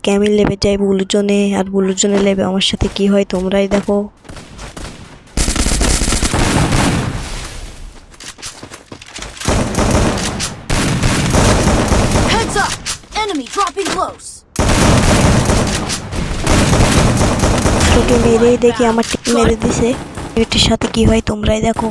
আজকে আমি লেবে যাই ব্লু জোনে, আর ব্লু জোনে লেবে আমার সাথে কি হয় তোমরাই দেখো। Heads up! Enemy dropping close. তোকে মেরেই দেখি আমার টিম মেরে দিছে। এটির সাথে কি হয় তোমরাই দেখো।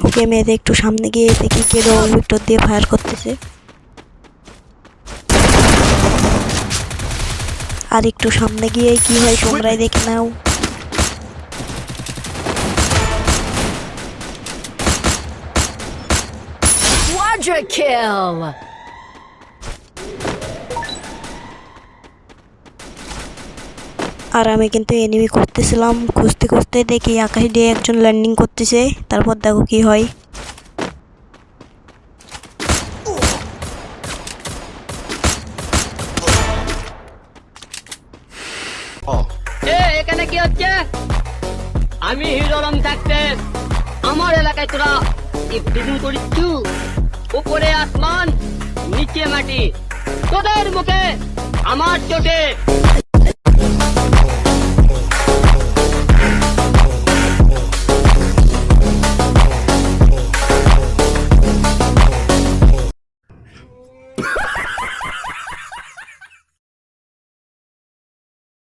ওকে মেরে একটু সামনে গিয়ে দেখি কে ডবল ভিক্টর দিয়ে ফায়ার করতেছে। আর একটু সামনে গিয়ে কি হয় তোমরাই দেখে নাও। Quadra kill. আর আমি কিন্তু এনিমি করতেছিলাম, খুঁজতে খুঁজতে দেখি আকাশ দিয়ে একজন ল্যান্ডিং করতেছে। তারপর দেখো কি হয়। এখানে কি হচ্ছে? আমি হিরোরম থাকতে আমার এলাকায় তোরা ইফটিজিং করিচ্ছু। উপরে আসমান, নিচে মাটি, তোদের মুখে আমার চোটে